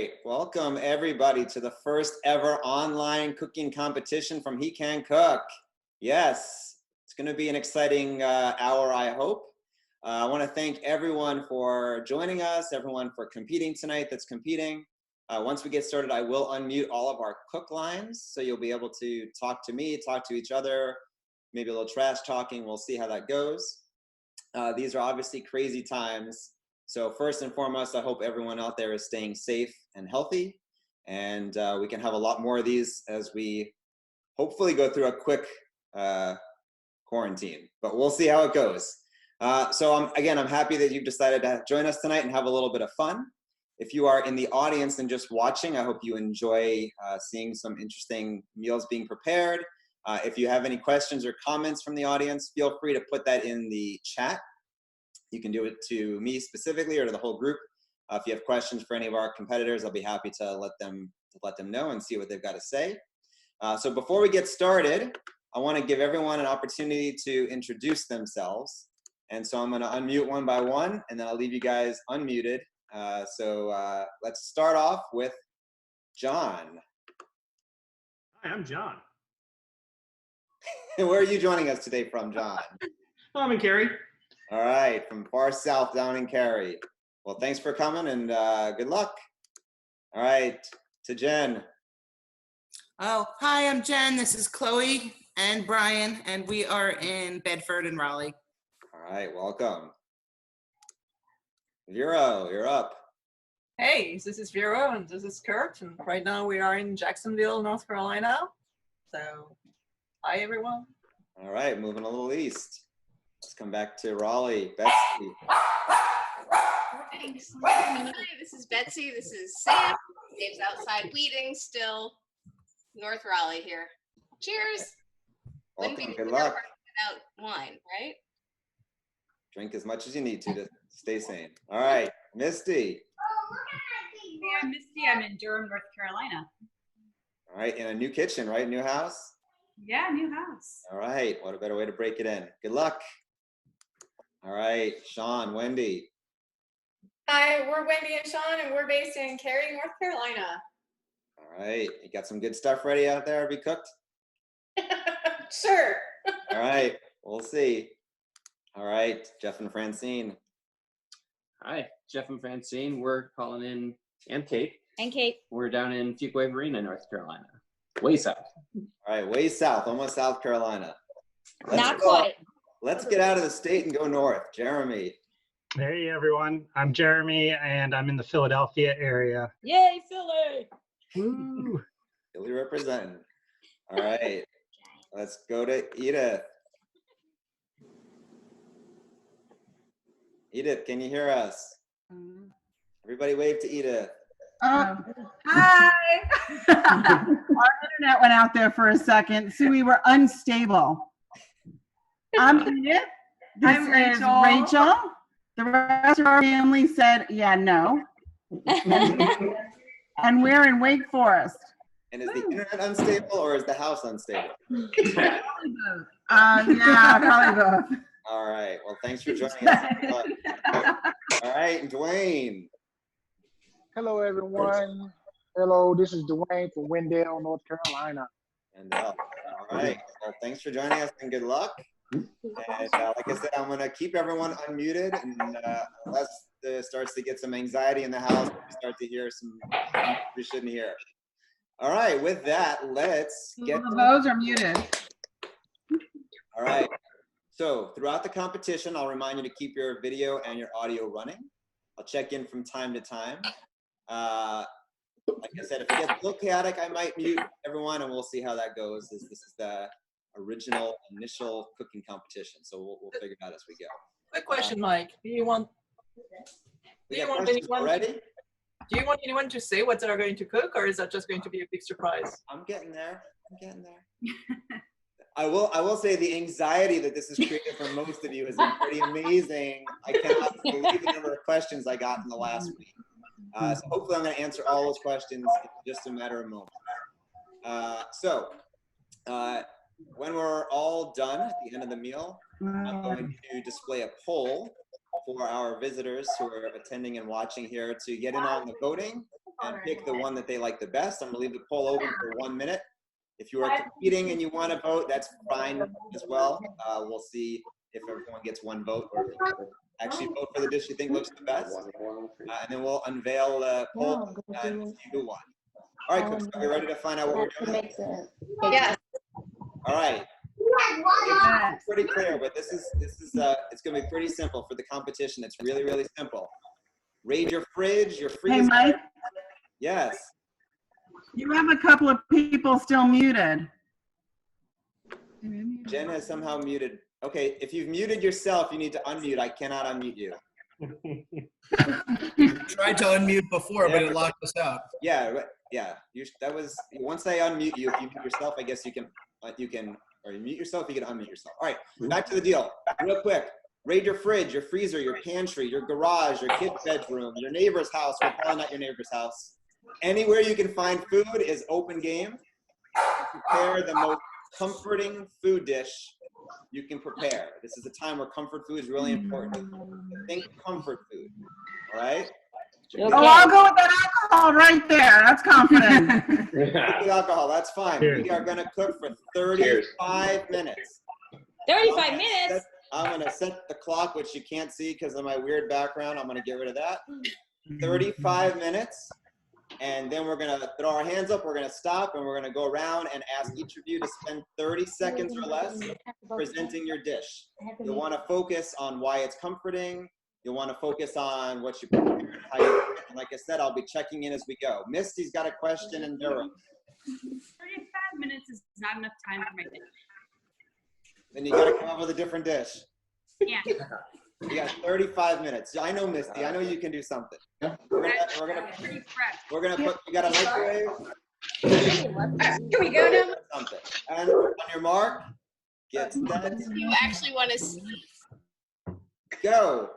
right, welcome everybody to the first ever online cooking competition from He Can Cook. Yes, it's going to be an exciting hour, I hope. I want to thank everyone for joining us, everyone for competing tonight that's competing. Once we get started, I will unmute all of our cook lines, so you'll be able to talk to me, talk to each other, maybe a little trash talking. We'll see how that goes. These are obviously crazy times. So first and foremost, I hope everyone out there is staying safe and healthy, and we can have a lot more of these as we hopefully go through a quick quarantine, but we'll see how it goes. Again, I'm happy that you've decided to join us tonight and have a little bit of fun. If you are in the audience and just watching, I hope you enjoy seeing some interesting meals being prepared. If you have any questions or comments from the audience, feel free to put that in the chat. You can do it to me specifically or to the whole group. If you have questions for any of our competitors, I'll be happy to let them know and see what they've got to say. So before we get started, I want to give everyone an opportunity to introduce themselves. And so I'm going to unmute one by one, and then I'll leave you guys unmuted. Let's start off with John. Hi, I'm John. Where are you joining us today from, John? I'm in Cary. All right, from far south down in Cary. Well, thanks for coming and good luck. All right, to Jen. Oh, hi, I'm Jen. This is Chloe and Brian, and we are in Bedford and Raleigh. All right, welcome. Vero, you're up. Hey, this is Vero and this is Kurt, and right now we are in Jacksonville, North Carolina. So, hi everyone. All right, moving a little east. Let's come back to Raleigh. Betsy. Thanks. Hi, this is Betsy. This is Sam. Dave's outside weeding still. North Raleigh here. Cheers. Welcome. Good luck. Without wine, right? Drink as much as you need to stay sane. All right, Misty. Hey, I'm Misty. I'm in Durham, North Carolina. All right, in a new kitchen, right? New house? Yeah, new house. All right, what a better way to break it in. Good luck. All right, Sean, Wendy. Hi, we're Wendy and Sean, and we're based in Cary, North Carolina. All right, you got some good stuff ready out there to be cooked? Sure. All right, we'll see. All right, Jeff and Francine. Hi, Jeff and Francine. We're calling in, and Kate. And Kate. We're down in Fuquay Varina, North Carolina. Way south. All right, way south, almost South Carolina. Not quite. Let's get out of the state and go north. Jeremy. Hey, everyone. I'm Jeremy, and I'm in the Philadelphia area. Yay, Philly! Woo! Philly representing. All right, let's go to Edith. Edith, can you hear us? Everybody wave to Edith. Hi. Our internet went out there for a second, so we were unstable. I'm Edith. This is Rachel. The rest of our family said, yeah, no. And we're in Wake Forest. And is the internet unstable or is the house unstable? Yeah, probably both. All right. Well, thanks for joining us. All right, Dwayne. Hello, everyone. Hello, this is Dwayne from Wendell, North Carolina. And all right. Well, thanks for joining us and good luck. And like I said, I'm going to keep everyone unmuted, and unless there starts to get some anxiety in the house, we start to hear some we shouldn't hear. All right. With that, let's get. Those are muted. All right. So throughout the competition, I'll remind you to keep your video and your audio running. I'll check in from time to time. Like I said, if it gets a little chaotic, I might mute everyone, and we'll see how that goes. This is the original initial cooking competition, so we'll figure it out as we go. Quick question, Mike. Do you want anyone to say what they're going to cook, or is that just going to be a big surprise? I'm getting there. I will say the anxiety that this has created for most of you has been pretty amazing. I cannot believe the number of questions I got in the last week. So hopefully I'm going to answer all those questions in just a matter of moments. When we're all done at the end of the meal, I'm going to display a poll for our visitors who are attending and watching here to get in on the voting. and pick the one that they like the best. I'm gonna leave the poll open for 1 minute. If you are competing and you want to vote, that's fine as well. We'll see if everyone gets one vote or if you actually vote for the dish you think looks the best. And then we'll unveil the poll and see who won. All right, cooks, are we ready to find out what we're doing? Yes. All right. It's pretty clear, but this is it's gonna be pretty simple for the competition. It's really, really simple. Raid your fridge, your freezer. Hey, Mike, Yes. you have a couple of people still muted. Jen has somehow muted. Okay, if you've muted yourself, you need to unmute. I cannot unmute you. Tried to unmute before, but it locked us out. Yeah, yeah. That was once I unmute you. If you mute yourself, I guess you can, or you mute yourself, you can unmute yourself. All right, back to the deal. Real quick. Raid your fridge, your freezer, your pantry, your garage, your kid's bedroom, your neighbor's house. We're probably not your neighbor's house. Anywhere you can find food is open game. Prepare the most comforting food dish you can prepare. This is a time where comfort food is really important. Think comfort food, all right? Oh, I'll go with that alcohol right there. That's confident. With alcohol, that's fine. We are gonna cook for 35 minutes. 35 minutes? I'm gonna set the clock, which you can't see because of my weird background. I'm gonna get rid of that. 35 minutes. And then we're gonna throw our hands up, we're gonna stop, and we're gonna go around and ask each of you to spend 30 seconds or less presenting your dish. You'll wanna focus on why it's comforting. You'll wanna focus on what you prepared, how you cook it. And like I said, I'll be checking in as we go. Misty's got a question in Durham. 35 minutes is not enough time for my dish. Then you gotta come up with a different dish. Yeah. You got 35 minutes. I know, Misty. I know you can do something. We're gonna put. You got a microwave. Can we go now? Something. And on your mark, get set. You actually want to see? Go.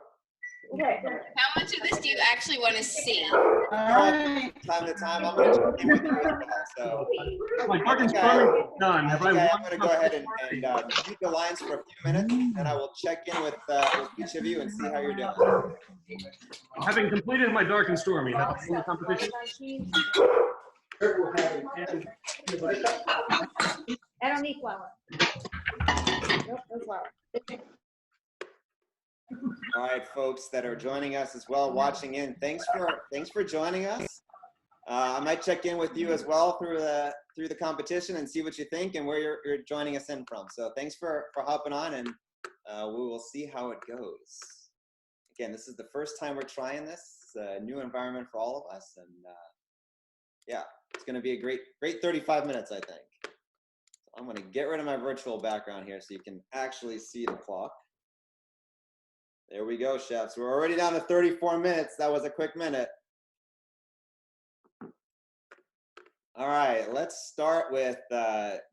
How much of this do you actually want to see? All right. Time to time, I'm gonna check in with you as well. So, My darken's done. I'm gonna go ahead and keep the lines for a few minutes, and I will check in with each of you and see how you're doing. Having completed my dark and stormy, now in the competition. I don't need flour. Nope, no flour. All right, folks that are joining us as well, watching in. Thanks for joining us. I might check in with you as well through the competition and see what you think and where you're joining us in from. So thanks for hopping on, and we will see how it goes. Again, this is the first time we're trying this. It's a new environment for all of us, and yeah, it's going to be a great 35 minutes, I think. So I'm going to get rid of my virtual background here so you can actually see the clock. There we go, chefs. We're already down to 34 minutes. That was a quick minute. All right, let's start with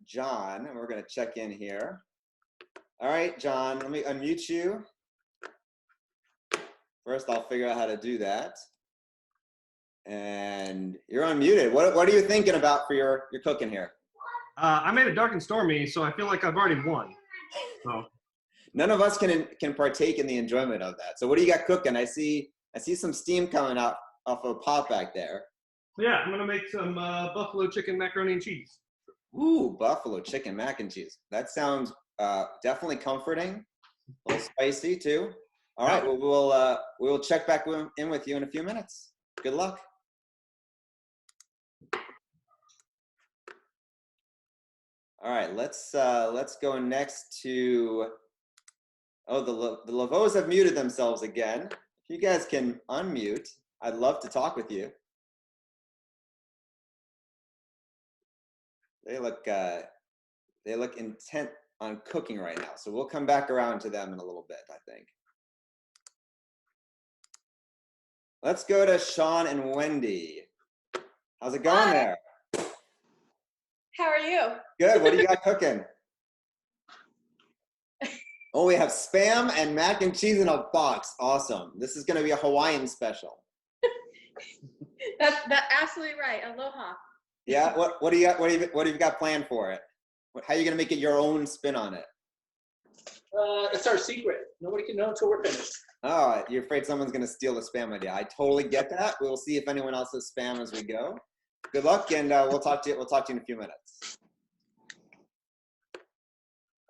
John, and we're going to check in here. All right, John, let me unmute you. First, I'll figure out how to do that. And you're unmuted. What are you thinking about for your cooking here? I made it dark and stormy, so I feel like I've already won. So. None of us can partake in the enjoyment of that. So what do you got cooking? I see some steam coming out off of a pot back there. Yeah, I'm gonna make some buffalo chicken macaroni and cheese. Ooh, buffalo chicken mac and cheese. That sounds definitely comforting. A little spicy too. All right, well, we will check back in with you in a few minutes. Good luck. All right, let's go next to. Oh, the Lavos have muted themselves again. If you guys can unmute, I'd love to talk with you. They look intent on cooking right now, so we'll come back around to them in a little bit, I think. Let's go to Sean and Wendy. How's it going there? How are you? Good. What do you got cooking? Oh, we have Spam and mac and cheese in a box. Awesome. This is going to be a Hawaiian special. That's absolutely right. Aloha. Yeah. What do you got? What have you got planned for it? How are you going to make it your own spin on it? It's our secret. Nobody can know until we're finished. Oh, you're afraid someone's going to steal the spam idea. I totally get that. We'll see if anyone else has spam as we go. Good luck, and we'll talk to you. We'll talk to you in a few minutes.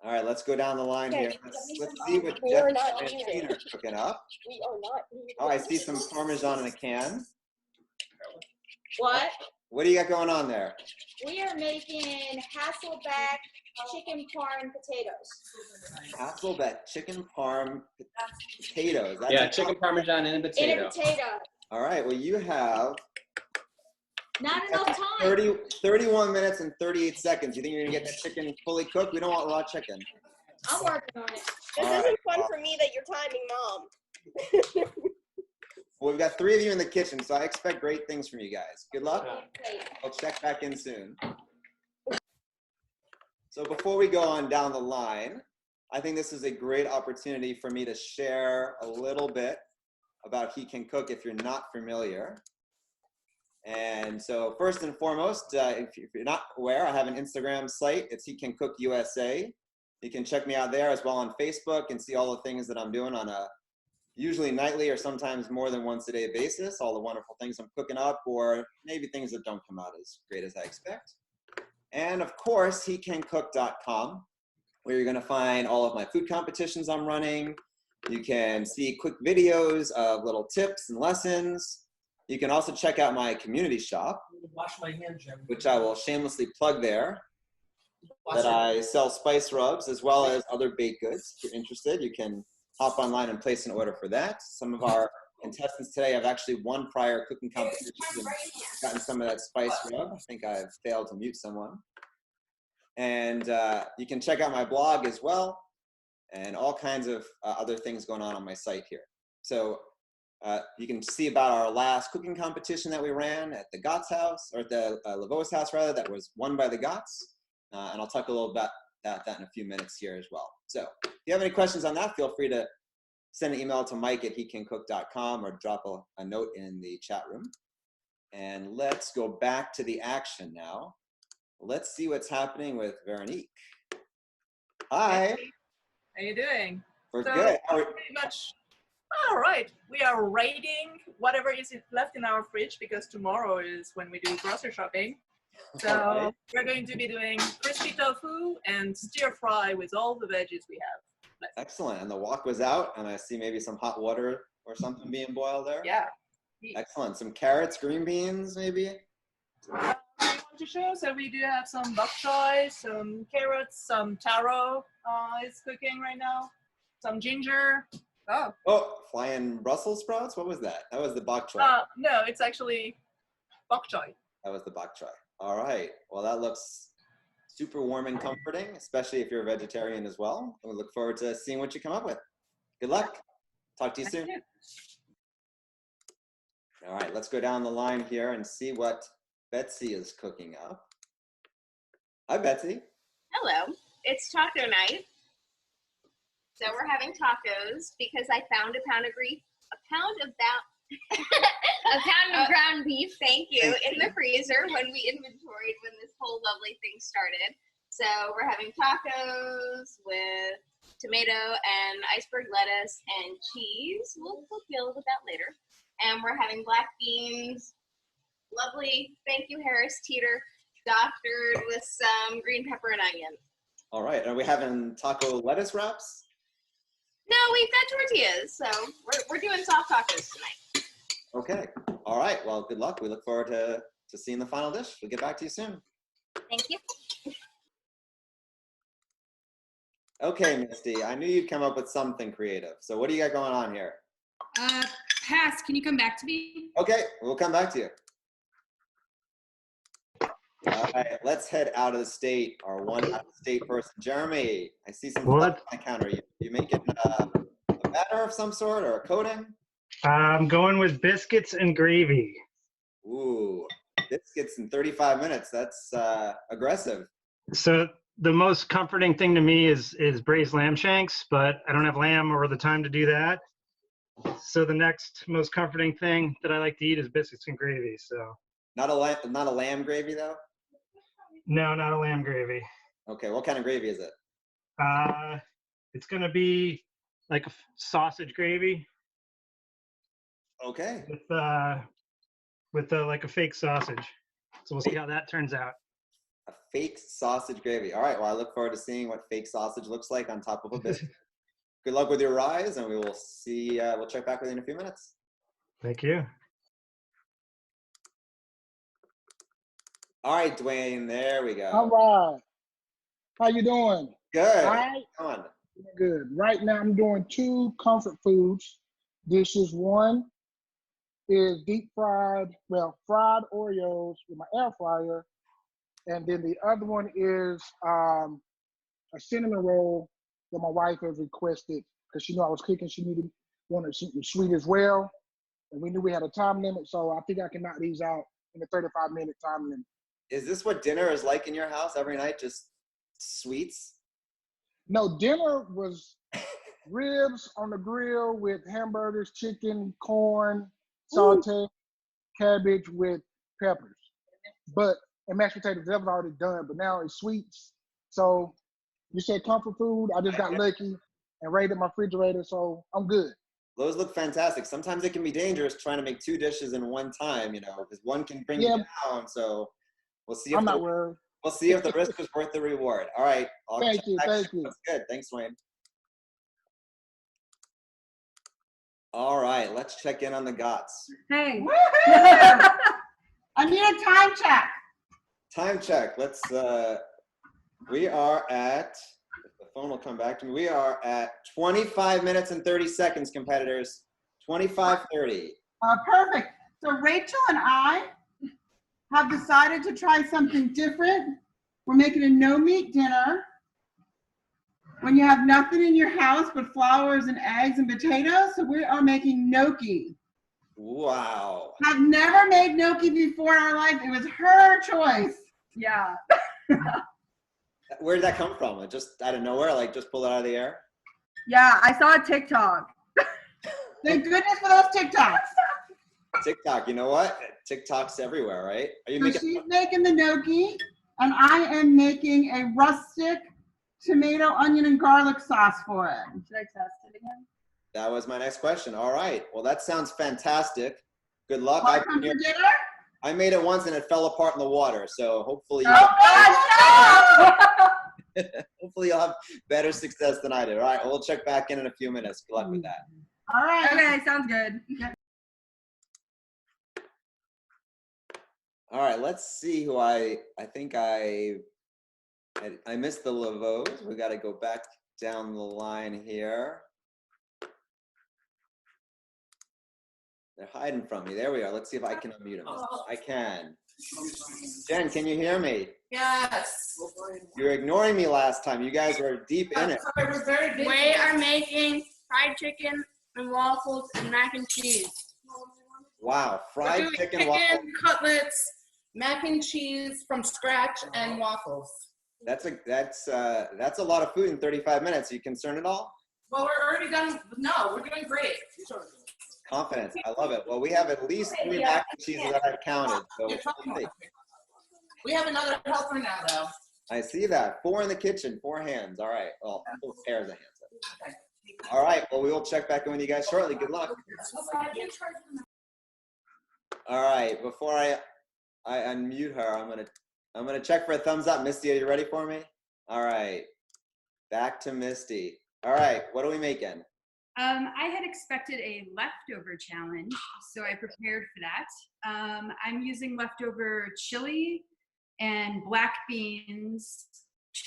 All right, let's go down the line here. Let's see what Jeff and Tina are cooking up. We are not. Oh, I see some Parmesan in a can. What? What do you got going on there? We are making Hasselback chicken parm potatoes. Hasselback chicken parm potatoes. That's Yeah, chicken parmesan and a potato. In a potato. All right, well, you have Not enough time. 31 minutes and 38 seconds. You think you're going to get that chicken fully cooked? We don't want raw chicken. I'm working on it. This isn't fun for me that you're timing Mom. Well, we've got 3 of you in the kitchen, so I expect great things from you guys. Good luck. I'll check back in soon. So before we go on down the line, I think this is a great opportunity for me to share a little bit about He Can Cook if you're not familiar. And so first and foremost, if you're not aware, I have an Instagram site. It's He Can Cook USA. You can check me out there as well on Facebook and see all the things that I'm doing on a usually nightly or sometimes more than once a day basis, all the wonderful things I'm cooking up, or maybe things that don't come out as great as I expect. And of course, hecancook.com, where you're gonna find all of my food competitions I'm running. You can see quick videos of little tips and lessons. You can also check out my community shop, Wash my hand, Jim. which I will shamelessly plug there, that I sell spice rubs as well as other baked goods. If you're interested, you can hop online and place an order for that. Some of our contestants today have actually won prior cooking competitions and gotten some of that spice rub. I think I've failed to mute someone. And you can check out my blog as well, and all kinds of other things going on my site here. So you can see about our last cooking competition that we ran at the Gott's house, or at the Laveau's house rather, that was won by the Gotts. And I'll talk a little about that in a few minutes here as well. So if you have any questions on that, feel free to send an email to mike@hecancook.com or drop a note in the chat room. And let's go back to the action now. Let's see what's happening with Veronique. Hi. How you doing? We're So, good. pretty much. All right. We are raiding whatever is left in our fridge because tomorrow is when we do grocery shopping. So Alright. we're going to be doing crispy tofu and stir fry with all the veggies we have left. Excellent. And the wok was out, and I see maybe some hot water or something being boiled there. Yeah. Excellent. Some carrots, green beans, maybe. Want to show? So we do have some bok choy, some carrots, some taro is cooking right now, some ginger. Oh, flying Brussels sprouts? What was that? That was the bok choy. No, it's actually bok choy. That was the bok choy. All right. Well, that looks super warm and comforting, especially if you're a vegetarian as well. And we look forward to seeing what you come up with. Good luck. Talk to you soon. All right, let's go down the line here and see what Betsy is cooking up. Hi, Betsy. Hello, it's taco night. So we're having tacos because I found a pound of ground beef, thank you, in the freezer when we inventoried when this whole lovely thing started. So we're having tacos with tomato and iceberg lettuce and cheese. We'll deal with that later. And we're having black beans, lovely, thank you, Harris Teeter, doctored with some green pepper and onion. All right, are we having taco lettuce wraps? No, we've got tortillas, so we're doing soft tacos tonight. Okay. All right. Well, good luck. We look forward to seeing the final dish. We'll get back to you soon. Thank you. Okay, Misty, I knew you'd come up with something creative. So what do you got going on here? Pass, can you come back to me? Okay, we'll come back to you. All right, let's head out of the state. Our one out of the state person, Jeremy. I see some stuff on the counter. You making a batter of some sort or a coating? I'm going with biscuits and gravy. Ooh, biscuits in 35 minutes. That's aggressive. So the most comforting thing to me is braised lamb shanks, but I don't have lamb or the time to do that. So the next most comforting thing that I like to eat is biscuits and gravy. So not a lamb gravy though? No, not a lamb gravy. Okay, what kind of gravy is it? It's going to be like a sausage gravy Okay. with like a fake sausage. So we'll see how that turns out. A fake sausage gravy. All right. Well, I look forward to seeing what fake sausage looks like on top of a biscuit. Good luck with your rise, and we will see. We'll check back with you in a few minutes. Thank you. All right, Dwayne. There we go. All right. How you doing? Good. All right. Come on. Good. Right now, I'm doing 2 comfort foods dishes. One is fried Oreos with my air fryer, and then the other one is a cinnamon roll that my wife has requested because she knew I was cooking. She wanted something sweet as well, and we knew we had a time limit, so I think I can knock these out in a 35-minute time limit. Is this what dinner is like in your house every night? Just sweets? No, dinner was ribs on the grill with hamburgers, chicken, corn, sauteed cabbage with peppers. And mashed potatoes, that was already done, but now it's sweets. So you said comfort food. I just got lucky and raided my refrigerator, so I'm good. Those look fantastic. Sometimes it can be dangerous trying to make 2 dishes in one time, because one can bring you down. So we'll see. I'm not worried. We'll see if the risk is worth the reward. All right. Thank you. That's good. Thanks, Wayne. All right. Let's check in on the GOTS. Hey. I need a time check. Time check. Let's. We are at. The phone will come back to me. We are at 25 minutes and 30 seconds, competitors. 25:30. Perfect. So Rachel and I have decided to try something different. We're making a no-meat dinner. When you have nothing in your house but flowers and eggs and potatoes, so we are making gnocchi. Wow. I've never made gnocchi before in our life. It was her choice. Yeah. Where did that come from? Just out of nowhere, like just pull it out of the air? Yeah, I saw a TikTok. Thank goodness for those TikToks. TikTok, you know what? TikTok's everywhere, right? Are you So she's making the gnocchi, and I am making a rustic tomato, onion, and garlic sauce for it. Should I test it again? That was my next question. All right. Well, that sounds fantastic. Good luck. Welcome for dinner? I made it once and it fell apart in the water. So hopefully, hopefully you'll have better success than I did. All right. Well, we'll check back in a few minutes. Good luck with that. All right. Okay, sounds good. All right. Let's see who I think I missed the Lavos. We got to go back down the line here. They're hiding from me. There we are. Let's see if I can unmute them. I can. Jen, can you hear me? Yes. You were ignoring me last time. You guys were deep in it. We are making fried chicken and waffles and mac and cheese. Wow, fried chicken, waffles, cutlets, mac and cheese from scratch, and waffles. That's a lot of food in 35 minutes. Are you concerned at all? Well, we're already done. No, we're doing great. Confidence. I love it. Well, we have at least 3 mac and cheeses that I've counted. So we have another helper now, though. I see that. 4 in the kitchen, 4 hands. All right. Well, 4 pairs of hands. All right. Well, we will check back in with you guys shortly. Good luck. All right. Before I unmute her, I'm gonna check for a thumbs up. Misty, are you ready for me? All right. Back to Misty. All right. What are we making? I had expected a leftover challenge, so I prepared for that. I'm using leftover chili and black beans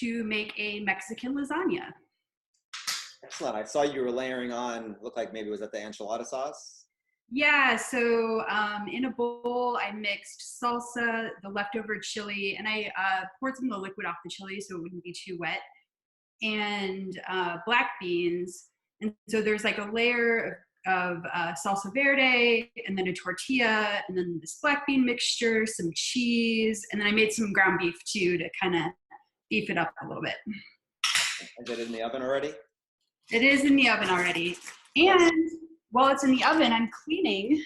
to make a Mexican lasagna. Excellent. I saw you were layering on, looked like maybe was that the enchilada sauce? Yeah, so in a bowl, I mixed salsa, the leftover chili, and I poured some of the liquid off the chili so it wouldn't be too wet, and black beans. And so there's like a layer of salsa verde, and then a tortilla, and then this black bean mixture, some cheese, and then I made some ground beef too to kind of beef it up a little bit. Is it in the oven already? It is in the oven already. And while it's in the oven, I'm cleaning.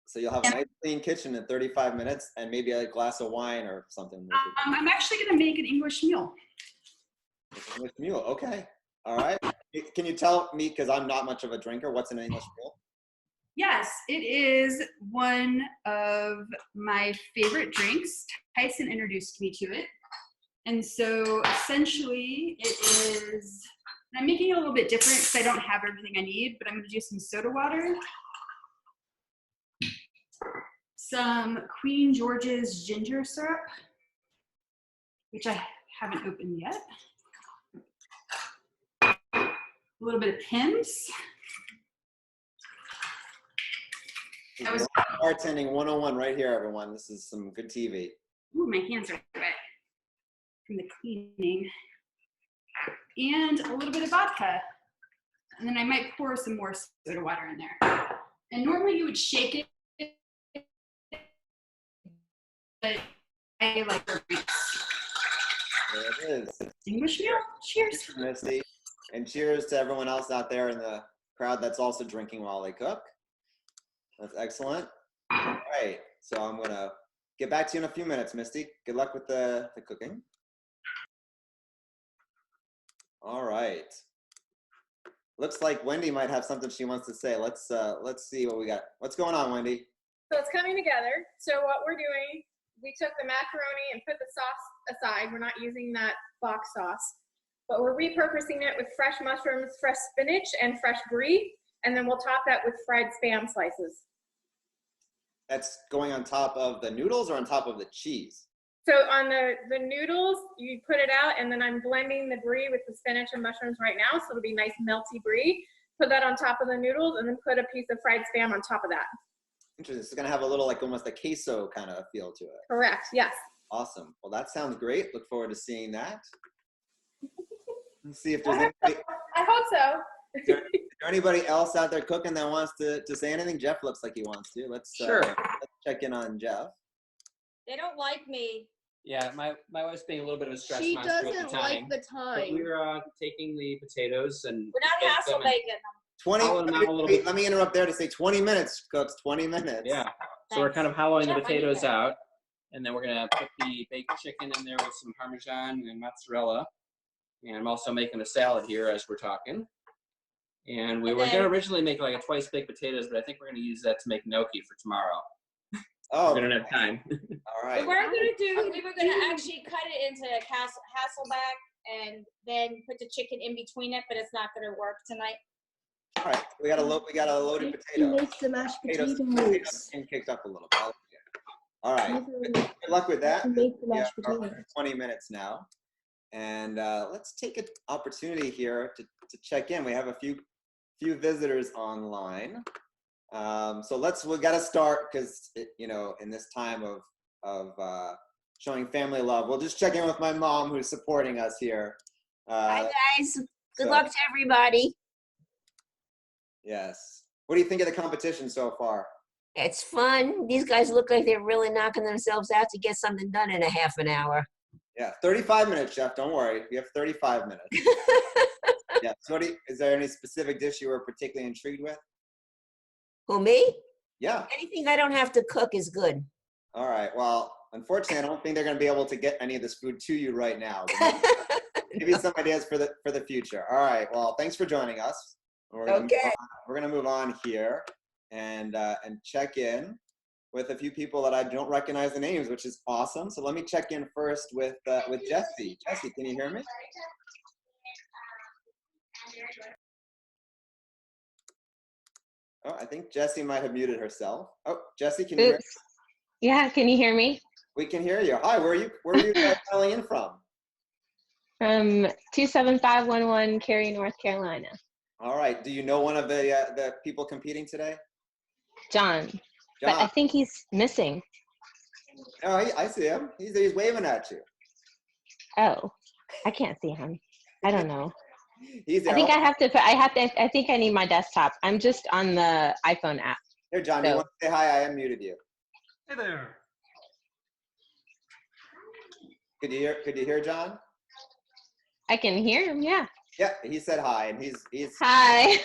So you'll have a nice clean kitchen in 35 minutes and maybe a glass of wine or something. I'm actually going to make an English meal. English mule. Okay. All right. Can you tell me, because I'm not much of a drinker, what's an English mule? Yes, it is one of my favorite drinks. Tyson introduced me to it. And so essentially it is, I'm making it a little bit different because I don't have everything I need, but I'm going to do some soda water, some Queen George's ginger syrup, which I haven't opened yet, a little bit of Pimm's. That was bartending 101 right here, everyone. This is some good TV. Ooh, my hands are wet from the cleaning. And a little bit of vodka. And then I might pour some more soda water in there. And normally you would shake it, but I like drinks. There it is. English mule. Cheers. Misty. And cheers to everyone else out there in the crowd that's also drinking while they cook. That's excellent. All right, so I'm gonna get back to you in a few minutes, Misty. Good luck with the cooking. All right. Looks like Wendy might have something she wants to say. Let's see what we got. What's going on, Wendy? So it's coming together. So what we're doing, we took the macaroni and put the sauce aside. We're not using that box sauce, but we're repurposing it with fresh mushrooms, fresh spinach, and fresh brie. And then we'll top that with fried Spam slices. That's going on top of the noodles or on top of the cheese? So on the noodles, you put it out, and then I'm blending the brie with the spinach and mushrooms right now, so it'll be nice melty brie. Put that on top of the noodles, and then put a piece of fried Spam on top of that. Interesting. It's gonna have a little, like almost a queso kind of feel to it. Correct, yes. Awesome. Well, that sounds great. Look forward to seeing that. Let's see if there's anybody. I hope so. Is there anybody else out there cooking that wants to say anything? Jeff looks like he wants to. Let's let's check in on Jeff. They don't like me. Yeah, my wife's being a little bit of a stress She monster at the doesn't time. like the But time. we're taking the potatoes and We're not hassle making them. 20. Hollowing them out a little bit. Let me interrupt there to say 20 minutes, cooks. 20 minutes. Yeah. So we're kind of hollowing the Jeff, I need potatoes that. out, and then we're gonna put the baked chicken in there with some Parmesan and mozzarella. And I'm also making a salad here as we're talking. And we were gonna originally make like a twice baked potatoes, but I think we're gonna use that to make gnocchi for tomorrow. Oh, we don't have time. All right. We were gonna actually cut it into Hasselback and then put the chicken in between it, but it's not gonna work tonight. All right. We got a loaded potato. Makes the mashed potatoes. Potatoes getting kicked up a little bit. All right. Good luck with that. Make the We mashed have potatoes. 20 minutes now, and let's take an opportunity here to check in. We have a few visitors online. So we got to start because in this time of showing family love, we'll just check in with my mom who's supporting us here. Hi guys, good luck to everybody. Yes. What do you think of the competition so far? It's fun. These guys look like they're really knocking themselves out to get something done in a half an hour. Yeah, 35 minutes, Chef. Don't worry, we have 35 minutes. Yeah. So, is there any specific dish you were particularly intrigued with? Who, me? Yeah. Anything I don't have to cook is good. All right. Well, unfortunately, I don't think they're going to be able to get any of this food to you right now. Maybe some ideas for the future. All right. Well, thanks for joining us. We're gonna move on here and check in with a few people that I don't recognize the names, which is awesome. So let me check in first with Jessie. Jessie, can you hear me? Oh, I think Jessie might have muted herself. Oh, Jessie, can you hear me? Yeah, can you hear me? We can hear you. Hi, where are you guys calling in from? From 27511 Cary, North Carolina. All right. Do you know one of the people competing today? John. But I think he's missing. Oh, I see him. He's waving at you. Oh, I can't see him. I don't know. He's there. I think I need my desktop. I'm just on the iPhone app. Here, John, you want to say hi? I unmuted you. Hey there. Could you hear John? I can hear him, yeah. Yeah, he said hi, and he's hi.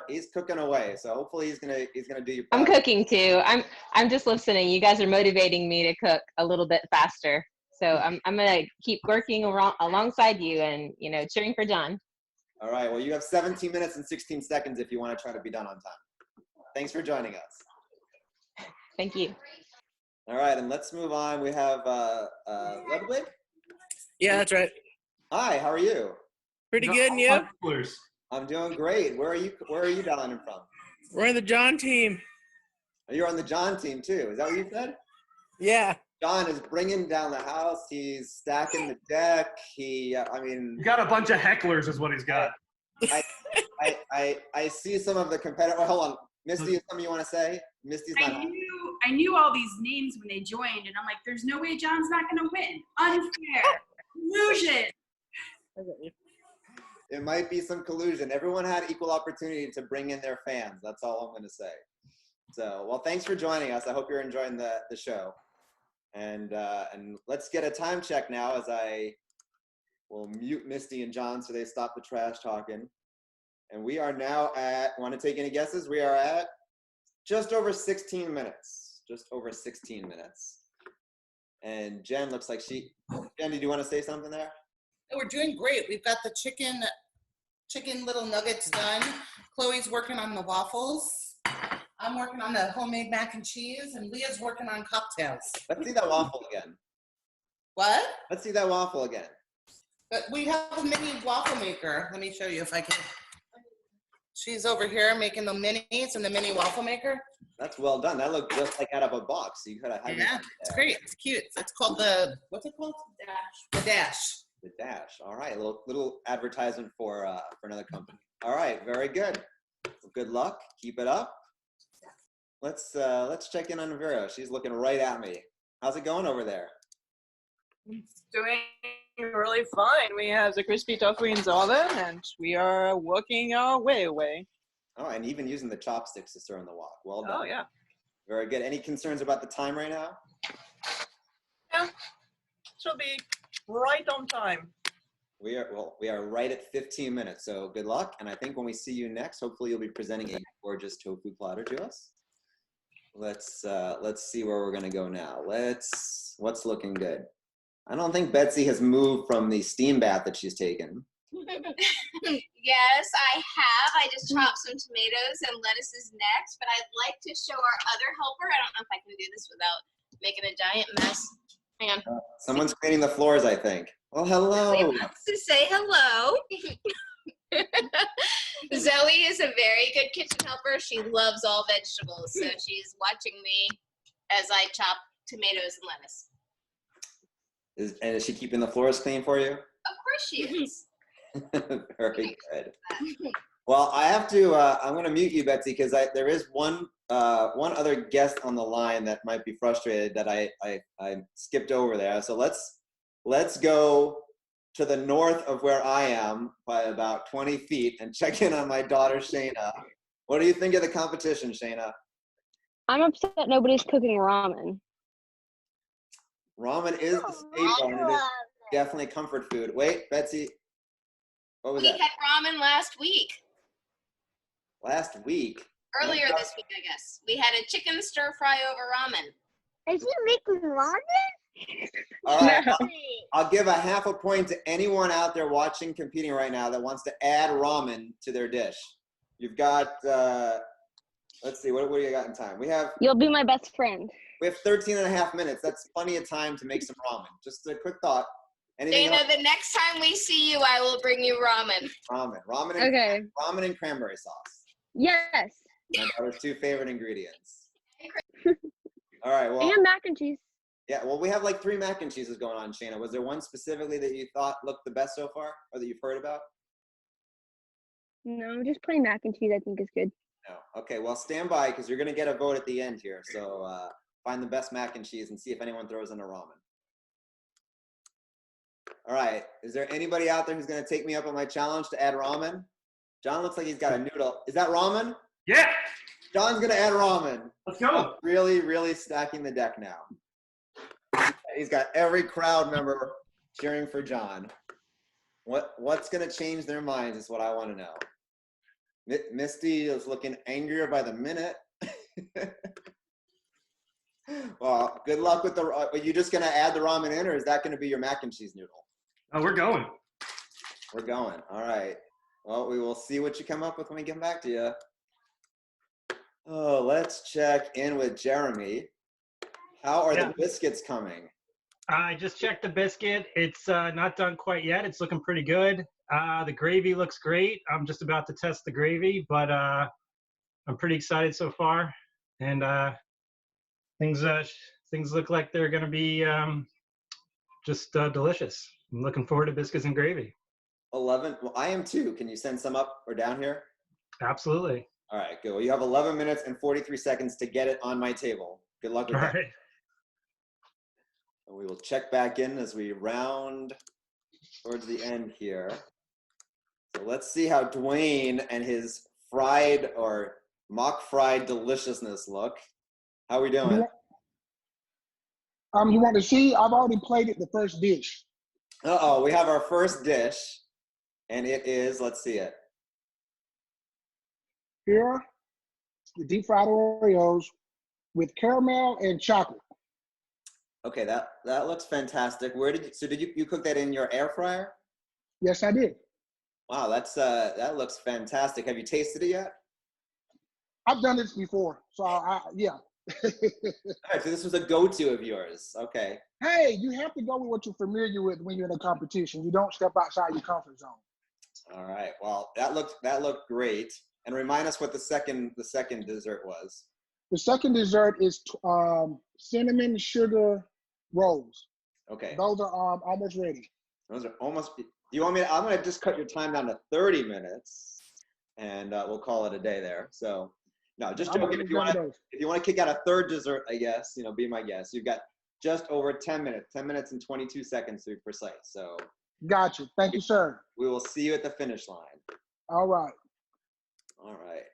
He's cooking away, so hopefully he's gonna do your. I'm cooking too. I'm just listening. You guys are motivating me to cook a little bit faster. So I'm gonna keep working alongside you and cheering for John. All right. Well, you have 17 minutes and 16 seconds if you want to try to be done on time. Thanks for joining us. Thank you. All right, and let's move on. We have Ludwig. Yeah, that's right. Hi, how are you? Pretty good, and you? I'm doing great. Where are you dialing in from? We're in the John team. You're on the John team too. Is that what you said? Yeah. John is bringing down the house. He's stacking the deck. He got a bunch of hecklers is what he's got. I see some of the competitive. Oh, hold on. Misty, is something you want to say? Misty's not. I knew all these names when they joined, and I'm like, there's no way John's not going to win. Unfair. Collusion. It might be some collusion. Everyone had equal opportunity to bring in their fans. That's all I'm going to say. So, well, thanks for joining us. I hope you're enjoying the show. And let's get a time check now as I will mute Misty and John so they stop the trash talking. And we are now at, want to take any guesses? We are at just over 16 minutes. Just over 16 minutes. And Jen looks like Jen, did you want to say something there? We're doing great. We've got the chicken little nuggets done. Chloe's working on the waffles. I'm working on the homemade mac and cheese, and Leah's working on cocktails. Let's see that waffle again. What? Let's see that waffle again. But we have a mini waffle maker. Let me show you if I can. She's over here making the minis in the mini waffle maker. That's well done. That looked just like out of a box. You could have had Yeah, it's great. It's cute. It's called what's it called? The Dash. The Dash. All right, little advertisement for another company. All right, very good. Well, good luck. Keep it up. Let's check in on Vera. She's looking right at me. How's it going over there? It's doing really fine. We have the crispy tofu in the oven, and we are working our way away. Oh, and even using the chopsticks to stir in the wok. Well done. Oh, yeah. Very good. Any concerns about the time right now? Yeah, she'll be right on time. We are right at 15 minutes, so good luck. And I think when we see you next, hopefully you'll be presenting a gorgeous tofu platter to us. Let's see where we're gonna go now. What's looking good? I don't think Betsy has moved from the steam bath that she's taken. Yes, I have. I just chopped some tomatoes and lettuce is next, but I'd like to show our other helper. I don't know if I can do this without making a giant mess. Hang on. Someone's cleaning the floors, I think. Well, hello. Zoe wants to say hello. Zoe is a very good kitchen helper. She loves all vegetables, so she's watching me as I chop tomatoes and lettuce. Is she keeping the floors clean for you? Of course she is. Very good. Well, I have to. I'm going to mute you, Betsy, because there is one other guest on the line that might be frustrated that I skipped over there. So let's go to the north of where I am by about 20 feet and check in on my daughter Shayna. What do you think of the competition, Shayna? I'm upset nobody's cooking ramen. Ramen is the staple, and it is definitely comfort food. Wait, Betsy, what was that? We had ramen last week. Last week? Earlier this week, I guess. We had a chicken stir fry over ramen. Is he making ramen? All right, I'll give a half a point to anyone out there watching, competing right now that wants to add ramen to their dish. You've got, let's see, what do you got in time? You'll be my best friend. We have 13 and a half minutes. That's plenty of time to make some ramen. Just a quick thought. Anything Dana, else? the next time we see you, I will bring you ramen. Ramen and cranberry sauce. Yes. My daughter's two favorite ingredients. All right, well. And mac and cheese. Yeah, well, we have like 3 mac and cheeses going on, Shayna. Was there one specifically that you thought looked the best so far, or that you've heard about? No, just plain mac and cheese I think is good. No. Okay, well, stand by because you're going to get a vote at the end here. So find the best mac and cheese and see if anyone throws in a ramen. All right, is there anybody out there who's going to take me up on my challenge to add ramen? John looks like he's got a noodle. Is that ramen? Yeah. John's going to add ramen. Let's go. Really, really stacking the deck now. He's got every crowd member cheering for John. What's going to change their minds is what I want to know. Misty is looking angrier by the minute. Well, good luck with the. Are you just gonna add the ramen in, or is that gonna be your mac and cheese noodle? Oh, we're going. We're going. All right. Well, we will see what you come up with when we get back to you. Oh, let's check in with Jeremy. How are the biscuits coming? I just checked the biscuit. It's not done quite yet. It's looking pretty good. The gravy looks great. I'm just about to test the gravy, but I'm pretty excited so far. And things look like they're going to be just delicious. I'm looking forward to biscuits and gravy. 11. Well, I am too. Can you send some up or down here? Absolutely. All right, good. Well, you have 11 minutes and 43 seconds to get it on my table. Good luck with that. Right. And we will check back in as we round towards the end here. So let's see how Dwayne and his fried or mock fried deliciousness look. How are we doing? You want to see? I've already plated the first dish. Uh-oh, we have our first dish, and it is, let's see it. Here, the deep fried Oreos with caramel and chocolate. Okay, that looks fantastic. Did you cook that in your air fryer? Yes, I did. Wow, that looks fantastic. Have you tasted it yet? I've done this before, so yeah. All right, so this was a go-to of yours. Okay. Hey, you have to go with what you're familiar with when you're in a competition. You don't step outside your comfort zone. All right. Well, that looked great. And remind us what the second dessert was. The second dessert is cinnamon sugar rolls. Okay. Those are almost ready. Those are almost. Do you want me to? I'm gonna just cut your time down to 30 minutes, and we'll call it a day there. So. No, just joking. If you want to kick out a third dessert, I guess, be my guest. You've got just over 10 minutes, 10 minutes and 22 seconds to be precise. So. Gotcha. Thank you, sir. We will see you at the finish line. All right. All right.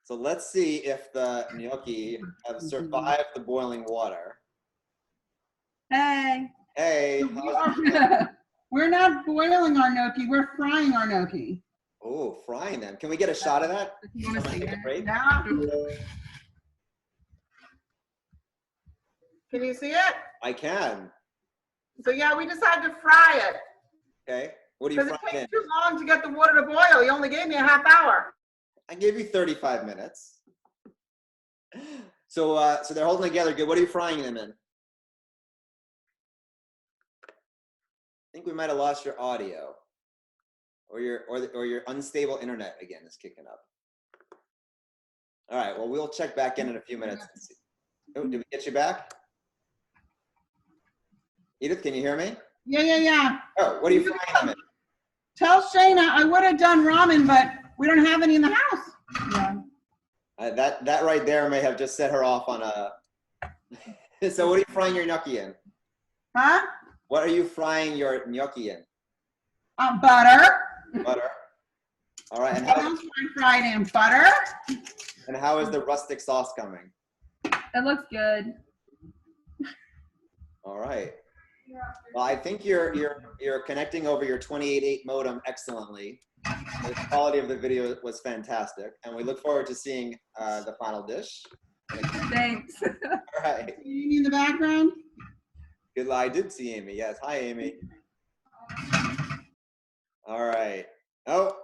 So let's see if the gnocchi have survived the boiling water. Hey. Hey. We're not boiling our gnocchi. We're frying our gnocchi. Oh, frying them. Can we get a shot of that? You want to see it? Yeah. Can you see it? I can. So yeah, we just had to fry it. Okay. What do you fry it takes in? too long to get the water to boil. You only gave me a half hour. I gave you 35 minutes. So they're holding together good. What are you frying them in? I think we might have lost your audio. Or your unstable internet again is kicking up. All right, well, we'll check back in a few minutes and see. Oh, did we get you back? Edith, can you hear me? Yeah. Oh, what are you frying them in? Tell Shayna I would have done ramen, but we don't have any in the house. Yeah. That right there may have just set her off on a. So what are you frying your gnocchi in? Huh? What are you frying your gnocchi in? Butter. Butter. All right. And what else am I fried in? Butter. And how is the rustic sauce coming? It looks good. All right. Well, I think you're connecting over your 28.8 modem excellently. The quality of the video was fantastic, and we look forward to seeing the final dish. Thanks. All right. Amy in the background? Good. I did see Amy. Yes. Hi, Amy. All right. Oh,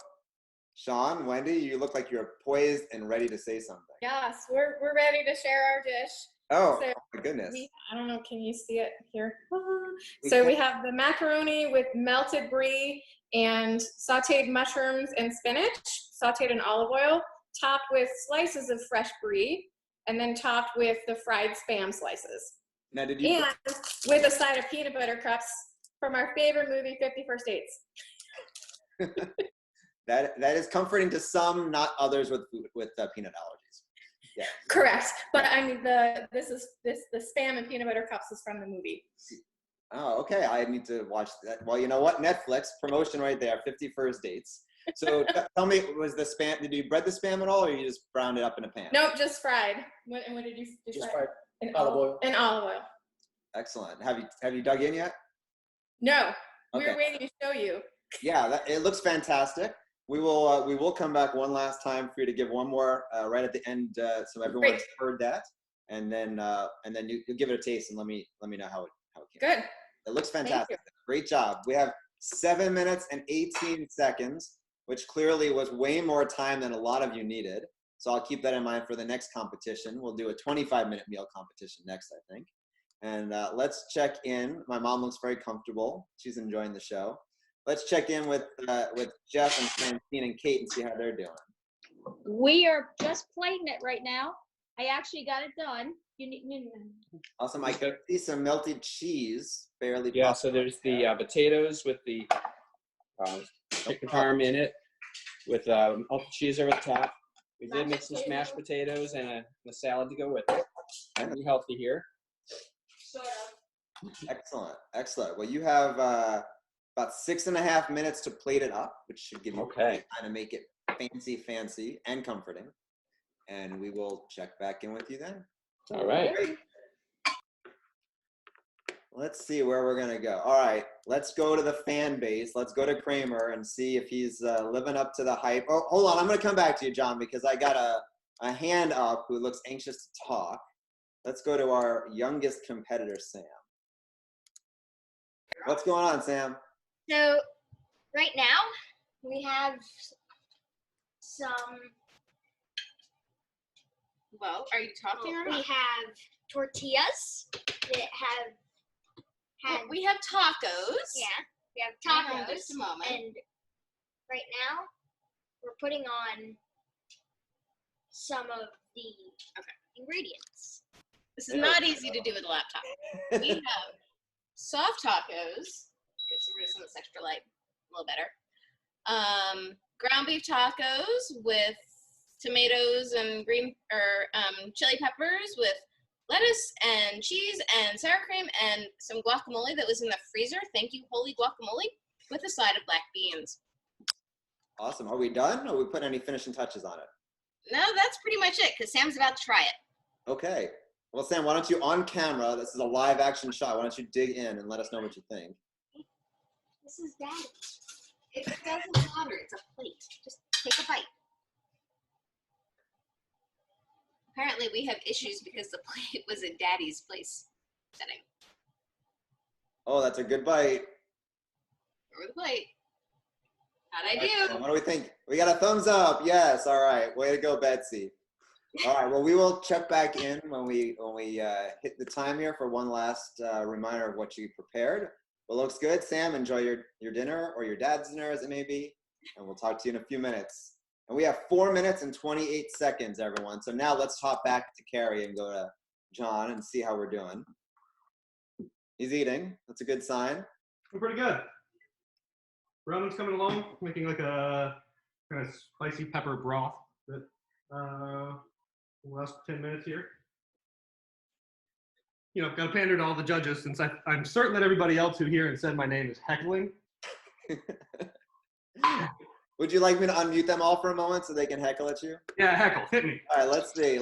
Sean, Wendy, you look like you're poised and ready to say something. Yes, we're ready to share our dish. Oh, so my goodness. I don't know, can you see it here? So we have the macaroni with melted brie and sauteed mushrooms and spinach, sauteed in olive oil, topped with slices of fresh brie, and then topped with the fried Spam slices. Now, did you? And with a side of peanut butter cups from our favorite movie, 50 First Dates. that is comforting to some, not others with peanut allergies. Yeah. Correct, but I mean the Spam and peanut butter cups is from the movie. Oh, okay. I need to watch that. Well, you know what? Netflix promotion right there. 50 First Dates. So tell me, was the Spam? Did you bread the Spam at all, or you just browned it up in a pan? Nope, just fried. What did you just fry? Fried in olive oil. In olive oil. Excellent. Have you dug in yet? No, we Okay. were waiting to show you. Yeah, it looks fantastic. we will come back one last time for you to give one more right at the end, so everyone's heard that, and then you give it a taste and let me know how it came. Good. It looks fantastic. Great job. We have 7 minutes and 18 seconds, which clearly was way more time than a lot of you needed. So I'll keep that in mind for the next competition. We'll do a 25-minute meal competition next, I think. And let's check in. My mom looks very comfortable. She's enjoying the show. Let's check in with Jeff and Francine and Kate and see how they're doing. We are just plating it right now. I actually got it done. Awesome. I can see some melted cheese barely. Yeah, so there's the potatoes with the chicken parm in it with melted cheese over the top. We did make some smashed potatoes and a salad to go with it. Pretty healthy here. Excellent, excellent. Well, you have about 6.5 minutes to plate it up, which should give you time to make it fancy and comforting. And we will check back in with you then. All right. Great. Let's see where we're gonna go. All right, let's go to the fan base. Let's go to Kramer and see if he's living up to the hype. Oh, hold on, I'm gonna come back to you, John, because I got a hand up who looks anxious to talk. Let's go to our youngest competitor, Sam. What's going on, Sam? So right now we have some. Well, are you talking or not? We have tortillas that have had. We have tacos. Yeah, we have Hang tacos. on just a moment. And right now, we're putting on some of the ingredients. This is not easy to do with a laptop. We have soft tacos. Okay, so we're just on this extra light, a little better. Ground beef tacos with tomatoes and chili peppers with lettuce and cheese and sour cream and some guacamole that was in the freezer. Thank you, holy guacamole, with a side of black beans. Awesome. Are we done? Or are we putting any finishing touches on it? No, that's pretty much it, because Sam's about to try it. Okay. Well, Sam, why don't you, on camera, this is a live action shot, why don't you dig in and let us know what you think? This is Daddy. It doesn't matter. It's a plate. Just take a bite. Apparently, we have issues because the plate was at Daddy's place setting. Oh, that's a good bite. Over the plate. How'd I do? What do we think? We got a thumbs up. Yes. All right. Way to go, Betsy. All right. Well, we will check back in when we hit the time here for one last reminder of what you prepared. Well, looks good, Sam. Enjoy your dinner or your dad's dinner, as it may be, and we'll talk to you in a few minutes. And we have 4 minutes and 28 seconds, everyone. So now let's hop back to Carrie and go to John and see how we're doing. He's eating. That's a good sign. We're pretty good. Roman's coming along, making like a kind of spicy pepper broth that last 10 minutes here. You know, got to pander to all the judges since I'm certain that everybody else who here and said my name is heckling. Would you like me to unmute them all for a moment so they can heckle at you? Yeah, heckle. Hit me. All right, let's see.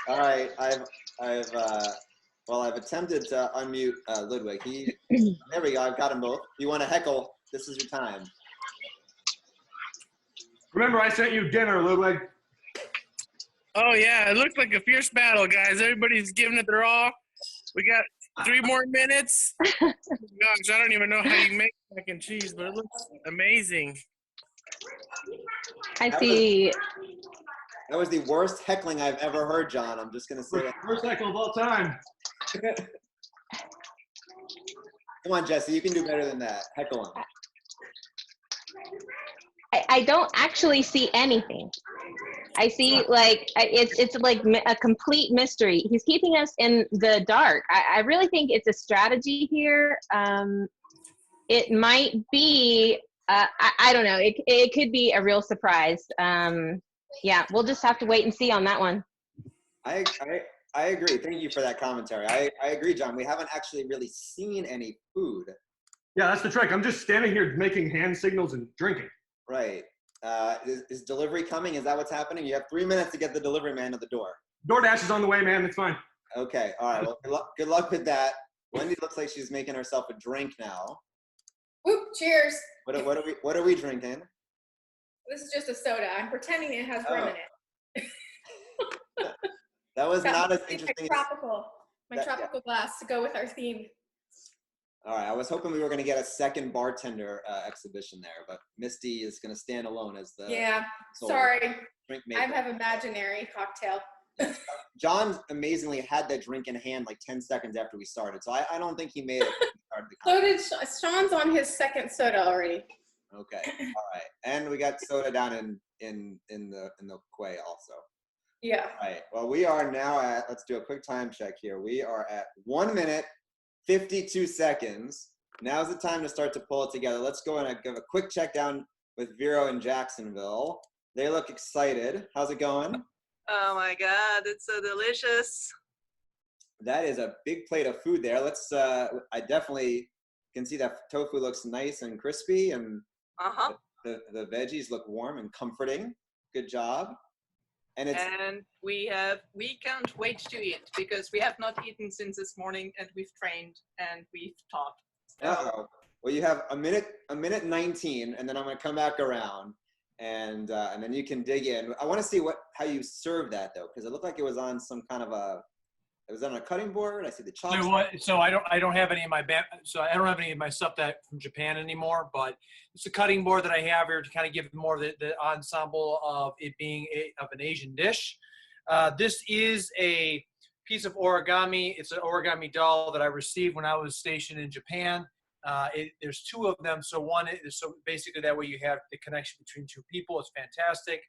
All right, I've attempted to unmute Ludwig. There we go. I've got them both. If you want to heckle, this is your time. Remember, I sent you dinner, Ludwig. Oh, yeah. It looked like a fierce battle, guys. Everybody's giving it their all. We got 3 more minutes. Gosh, I don't even know how you make mac and cheese, but it looks amazing. I see. That was the worst heckling I've ever heard, John. I'm just going to say that. Worst heckle of all time. Come on, Jesse. You can do better than that. Heckle him. I don't actually see anything. I see it's like a complete mystery. He's keeping us in the dark. I really think it's a strategy here. It might be, I don't know. It could be a real surprise. Yeah, we'll just have to wait and see on that one. I agree. Thank you for that commentary. I agree, John. We haven't actually really seen any food. Yeah, that's the trick. I'm just standing here making hand signals and drinking. Right. Is delivery coming? Is that what's happening? You have 3 minutes to get the delivery man to the door. DoorDash is on the way, man. It's fine. Okay. All right. Well, good luck with that. Wendy looks like she's making herself a drink now. Oop, cheers. What are we drinking? This is just a soda. I'm pretending it has rum in it. That was not as My interesting. tropical glass to go with our theme. All right, I was hoping we were going to get a second bartender exhibition there, but Misty is going to stand alone as the sorry. drink I maker. have imaginary cocktail. John amazingly had that drink in hand like 10 seconds after we started, so I don't think he made it. So did Sean's on his second soda already. Okay, all right, and we got soda down in the quay also. Yeah. All right. Well, we are now at. Let's do a quick time check here. We are at 1 minute 52 seconds. Now's the time to start to pull it together. Let's go and give a quick check down with Vero in Jacksonville. They look excited. How's it going? Oh my God, it's so delicious. That is a big plate of food there. Let's. I definitely can see that tofu looks nice and crispy, and the veggies look warm and comforting. Good job. And we can't wait to eat because we have not eaten since this morning, and we've trained and we've taught. So. Well, you have a minute 19, and then I'm going to come back around, and then you can dig in. I want to see how you serve that though, because it looked like it was on some kind of it was on a cutting board. I see the chopsticks. So I don't have any of my stuff that from Japan anymore, but it's a cutting board that I have here to kind of give more of the ensemble of it being of an Asian dish. This is a piece of origami. It's an origami doll that I received when I was stationed in Japan. There's two of them, so basically that way you have the connection between two people. It's fantastic.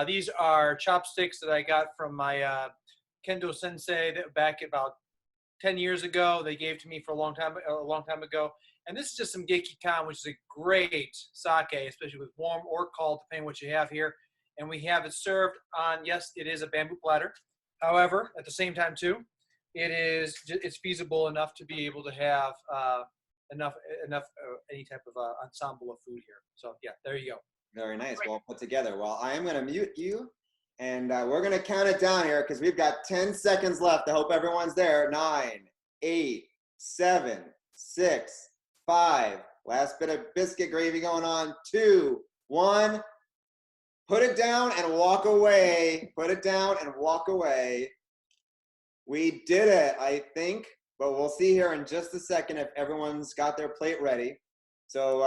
These are chopsticks that I got from my Kendo sensei back about 10 years ago. They gave to me for a long time ago. And this is just some Gekikan, which is a great sake, especially with warm or cold, depending on what you have here. And we have it served on, yes, it is a bamboo platter. However, at the same time too, it's feasible enough to be able to have enough any type of ensemble of food here. So yeah, there you go. Very nice. Well put together. Well, I am going to mute you. And we're going to count it down here because we've got 10 seconds left. I hope everyone's there. 9, 8, 7, 6, 5. Last bit of biscuit gravy going on. 2, 1. Put it down and walk away. Put it down and walk away. We did it, I think. But we'll see here in just a second if everyone's got their plate ready. So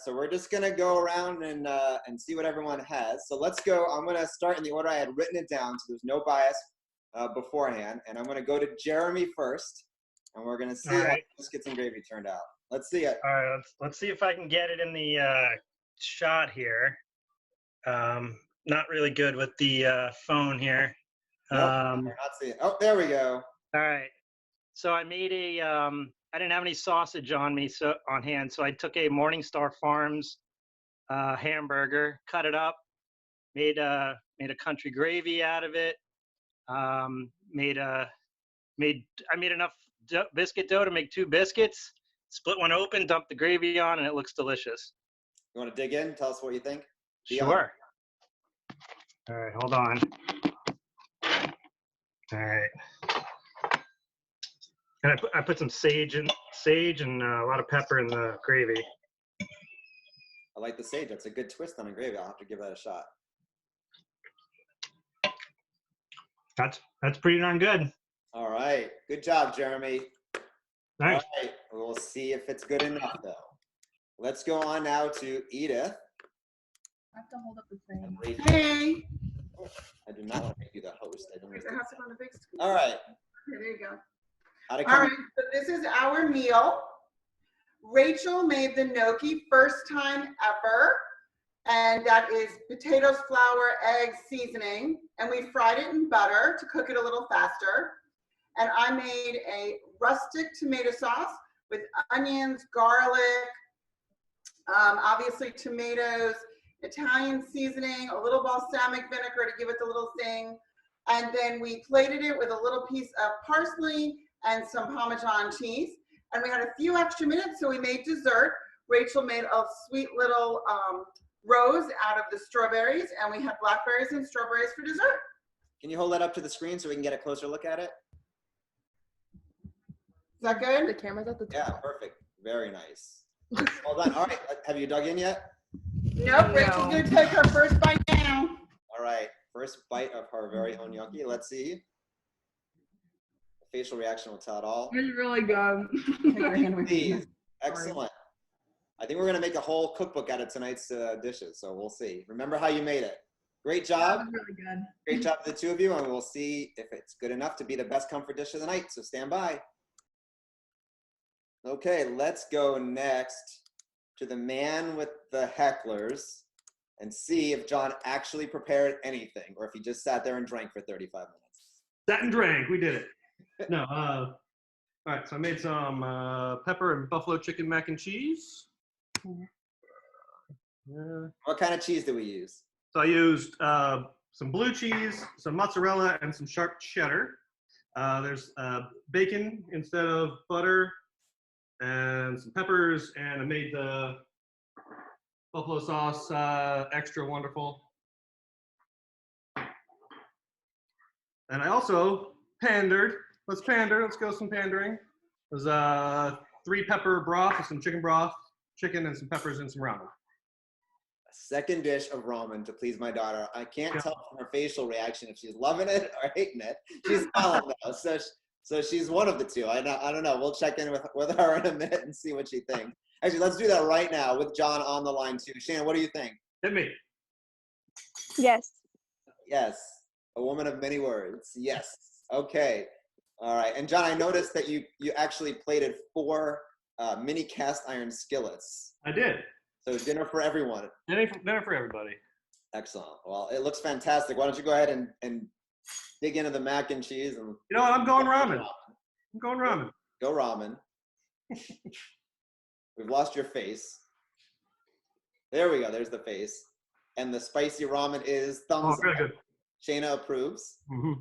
we're just gonna go around and see what everyone has. So let's go. I'm gonna start in the order I had written it down, so there's no bias beforehand. And I'm gonna go to Jeremy first, and we're gonna see how biscuits and gravy turned out. Let's see it. All right, let's see if I can get it in the shot here. Not really good with the phone here. Nope, not seeing it. Oh, there we go. All right. So I made I didn't have any sausage on hand, so I took a Morningstar Farms hamburger, cut it up, made a country gravy out of it. I made enough biscuit dough to make 2 biscuits. Split one open, dumped the gravy on, and it looks delicious. You want to dig in? Tell us what you think. Sure. All right, hold on. All right. And I put some sage and a lot of pepper in the gravy. I like the sage. That's a good twist on a gravy. I'll have to give that a shot. That's pretty darn good. All right. Good job, Jeremy. Nice. All right. We'll see if it's good enough, though. Let's go on now to Edith. I have to hold up the thing. Hey. Oh, I do not want to make you the host. I don't It has to go on the big screen. All right. Okay, there you go. All right, so this is our meal. Rachel made the gnocchi first time ever, and that is potatoes, flour, eggs, seasoning, and we fried it in butter to cook it a little faster. And I made a rustic tomato sauce with onions, garlic, obviously tomatoes, Italian seasoning, a little balsamic vinegar to give it the little thing. And then we plated it with a little piece of parsley and some Parmesan cheese. And we had a few extra minutes, so we made dessert. Rachel made a sweet little rose out of the strawberries, and we had blackberries and strawberries for dessert. Can you hold that up to the screen so we can get a closer look at it? Is that good? The camera's at the top. Yeah, perfect. Very nice. Well done. All right, have you dug in yet? Nope, Rachel's gonna take her first bite now. All right, first bite of her very own gnocchi. Let's see. The facial reaction will tell it all. It's really good. Please. Excellent. I think we're gonna make a whole cookbook out of tonight's dishes, so we'll see. Remember how you made it. Great job. That was really good. Great job to the two of you, and we'll see if it's good enough to be the best comfort dish of the night, so stand by. Okay, let's go next to the man with the hecklers and see if John actually prepared anything or if he just sat there and drank for 35 minutes. Sat and drank. We did it. No. All right. So I made some pepper and buffalo chicken mac and cheese. What kind of cheese do we use? So I used some blue cheese, some mozzarella, and some sharp cheddar. There's bacon instead of butter, and some peppers, and I made the buffalo sauce extra wonderful. And I also pandered. Let's pander. Let's go some pandering. There's 3 pepper broth with some chicken broth, chicken, and some peppers and some ramen. Second dish of ramen to please my daughter. I can't tell from her facial reaction if she's loving it or hating it. She's smiling though, so she's one of the two. I don't know. We'll check in with her in a minute and see what she thinks. Actually, let's do that right now with John on the line too. Shannon, what do you think? Hit me. Yes. Yes. A woman of many words. Yes. Okay. All right. And John, I noticed that you actually plated 4 mini cast iron skillets. I did. So dinner for everyone. Dinner for everybody. Excellent. Well, it looks fantastic. Why don't you go ahead and dig into the mac and cheese? And you know what? I'm going ramen. I'm going ramen. Go ramen. We've lost your face. There we go. There's the face. And the spicy ramen is thumbs very up. good. Shayna approves. Mm-hmm.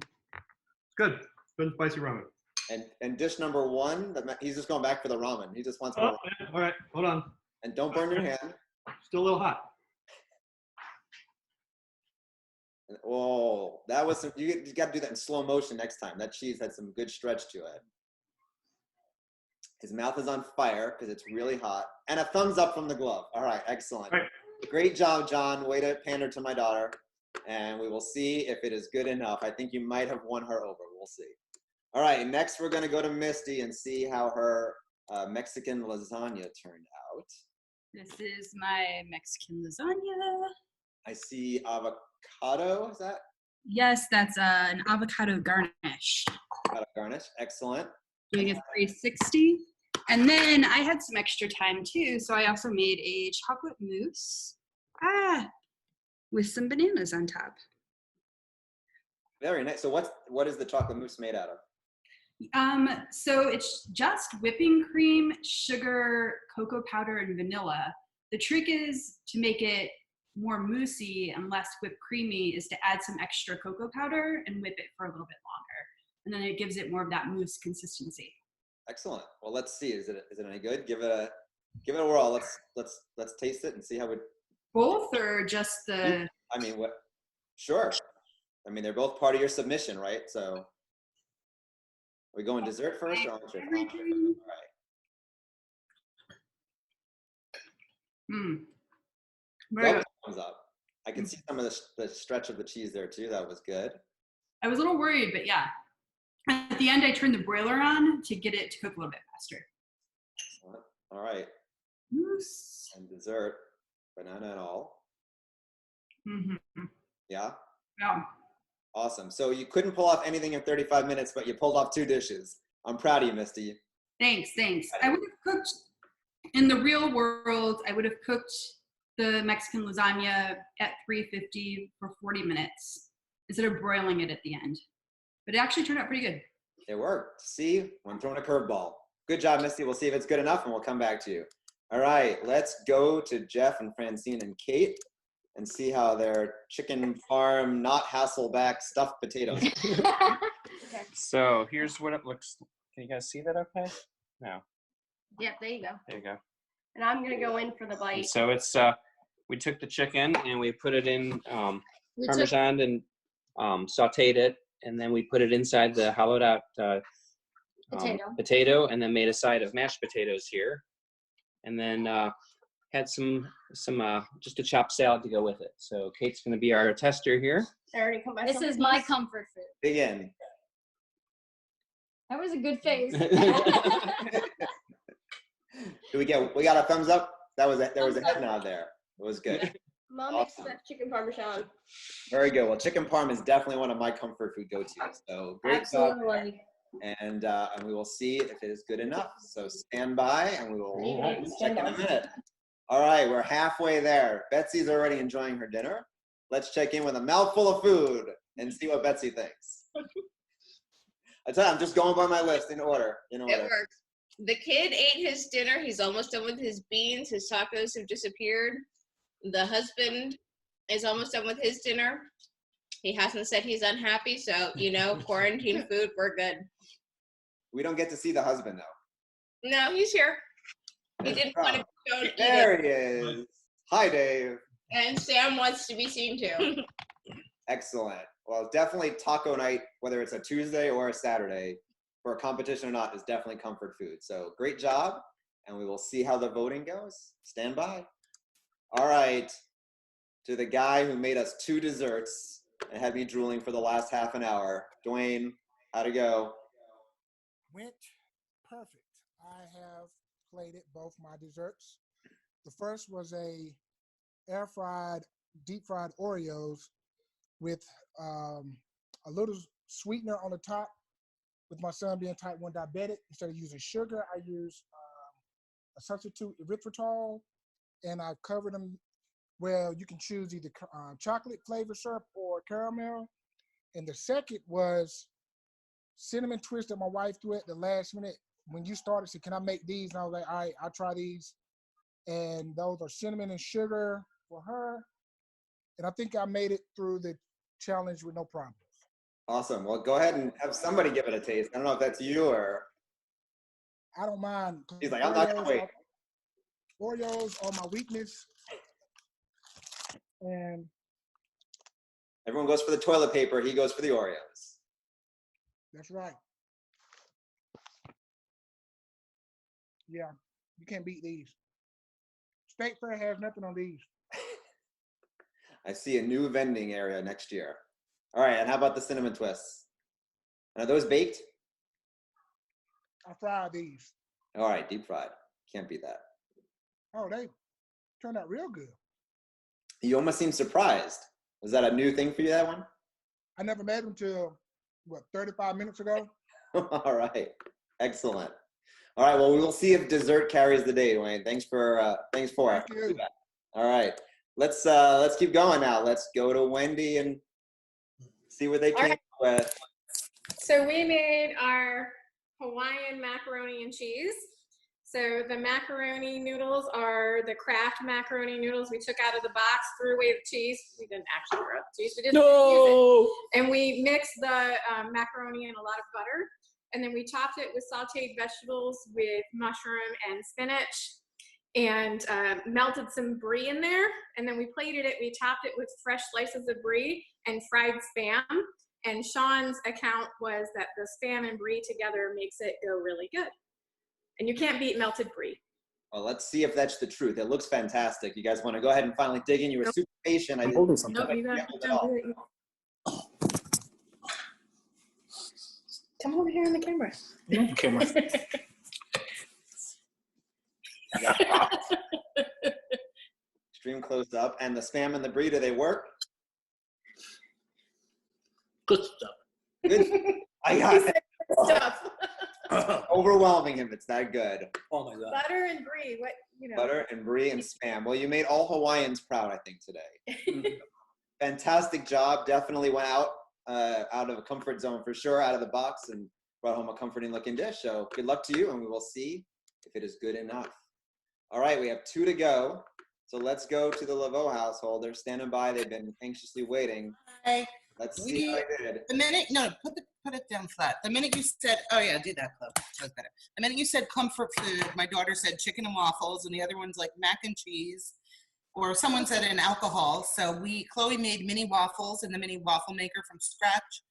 Good. Good spicy ramen. And dish number 1, he's just going back for the ramen. He just wants more. Yeah. All right. Hold on. And don't burn your hand. Still a little hot. Oh, that was some, you got to do that in slow motion next time. That cheese had some good stretch to it. His mouth is on fire because it's really hot. And a thumbs up from the glove. All right, excellent. All right. Great job, John. Way to pander to my daughter. And we will see if it is good enough. I think you might have won her over. We'll see. All right, next we're going to go to Misty and see how her Mexican lasagna turned out. This is my Mexican lasagna. I see avocado, is that? Yes, that's an avocado garnish. Avocado garnish, excellent. Doing a 360. And then I had some extra time too, so I also made a chocolate mousse with some bananas on top. Very nice. So what is the chocolate mousse made out of? So it's just whipping cream, sugar, cocoa powder, and vanilla. The trick is to make it more moussey and less whipped creamy is to add some extra cocoa powder and whip it for a little bit longer. And then it gives it more of that mousse consistency. Excellent. Well, let's see. Is it any good? Give it a whirl. Let's taste it and see how it. Both or just the? I mean, what? Sure. I mean, they're both part of your submission, right? So, are we going dessert first or entree? Everything. All right. Very good. Thumbs up. I can see some of the stretch of the cheese there too. That was good. I was a little worried, but yeah. At the end, I turned the broiler on to get it to cook a little bit faster. All right. Mousse. And dessert, banana and all. Mm-hmm. Yeah? Yeah. Awesome. So you couldn't pull off anything in 35 minutes, but you pulled off 2 dishes. I'm proud of you, Misty. Thanks. I would have cooked, in the real world, I would have cooked the Mexican lasagna at 350 for 40 minutes instead of broiling it at the end. But it actually turned out pretty good. It worked. See? I'm throwing a curveball. Good job, Misty. We'll see if it's good enough, and we'll come back to you. All right. Let's go to Jeff and Francine and Kate and see how their chicken farm, not Hasselback stuffed potatoes. So here's what it looks like. Can you guys see that okay? No. Yep, there you go. There you go. And I'm going to go in for the bite. And so it's, we took the chicken and we put it in Parmesan and sauteed it. And then we put it inside the hollowed out potato and then made a side of mashed potatoes here. And then had some just a chopped salad to go with it. So Kate's going to be our tester here. I already come back. This is my comfort food. Dig in. That was a good face. We got a thumbs up? There was a head nod there. It was good. Mom Awesome. makes chicken parmesan. Very good. Well, chicken parm is definitely one of my comfort food go-tos. So great job. Absolutely. And we will see if it is good enough. So stand by, and we will check in a minute. All right, we're halfway there. Betsy's already enjoying her dinner. Let's check in with a mouthful of food and see what Betsy thinks. I tell you, I'm just going by my list in order. It works. The kid ate his dinner. He's almost done with his beans. His tacos have disappeared. The husband is almost done with his dinner. He hasn't said he's unhappy, so, quarantine food, we're good. We don't get to see the husband, though. No, he's here. He didn't want to go and eat There it. he is. Hi, Dave. And Sam wants to be seen too. Excellent. Well, definitely taco night, whether it's a Tuesday or a Saturday, for a competition or not, is definitely comfort food. So great job, and we will see how the voting goes. Stand by. All right. To the guy who made us 2 desserts and had me drooling for the last half an hour, Dwayne, how'd it go? Went perfect. I have plated both my desserts. The first was a deep fried Oreos with a little sweetener on the top. With my son being type 1 diabetic, instead of using sugar, I use a substitute erythritol, and I covered them. Well, you can choose either chocolate flavored syrup or caramel. And the second was cinnamon twist that my wife threw at the last minute. When you started, said, "Can I make these?" And I was like, "All right, I'll try these." And those are cinnamon and sugar for her. And I think I made it through the challenge with no problems. Awesome. Well, go ahead and have somebody give it a taste. I don't know if that's you or... I don't mind. He's like, I'm not going to wait. Oreos are my weakness. And everyone goes for the toilet paper. He goes for the Oreos. That's right. Yeah, you can't beat these. State Fair has nothing on these. I see a new vending area next year. All right, and how about the cinnamon twists? And are those baked? I fried these. All right, deep fried. Can't beat that. Oh, they turned out real good. You almost seem surprised. Was that a new thing for you, that one? I never made them till, 35 minutes ago? All right, excellent. All right, well, we will see if dessert carries the day, Dwayne. Thanks for Thank you. that. All right, let's keep going now. Let's go to Wendy and see what they came up with. So we made our Hawaiian macaroni and cheese. So the macaroni noodles are the Kraft macaroni noodles we took out of the box, threw away the cheese. We didn't actually throw out the cheese, we just didn't use it. And we mixed the macaroni in a lot of butter. And then we topped it with sauteed vegetables with mushroom and spinach, and melted some brie in there. And then we plated it, we topped it with fresh slices of brie and fried Spam. And Sean's account was that the Spam and brie together makes it go really good. And you can't beat melted brie. Well, let's see if that's the truth. It looks fantastic. You guys want to go ahead and finally dig in? You were super patient. I'm holding something. Nope, you gotta come over here on the camera. Camera. Extreme close up. And the Spam and the brie, do they work? Good stuff. Good. I got it. Stuff. Overwhelming him. It's that good. Oh my God. Butter and brie, Butter and brie and Spam. Well, you made all Hawaiians proud, I think, today. Fantastic job. Definitely went out of a comfort zone for sure, out of the box, and brought home a comforting looking dish. So good luck to you, and we will see if it is good enough. All right, we have 2 to go. So let's go to the Laveau household. They're standing by. They've been anxiously waiting. Hi. Let's see how I did. The minute, no, put it down flat. The minute you said, oh yeah, do that, Chloe. That's better. The minute you said comfort food, my daughter said chicken and waffles, and the other one's like mac and cheese, or someone said an alcohol. So Chloe made mini waffles in the mini waffle maker from scratch.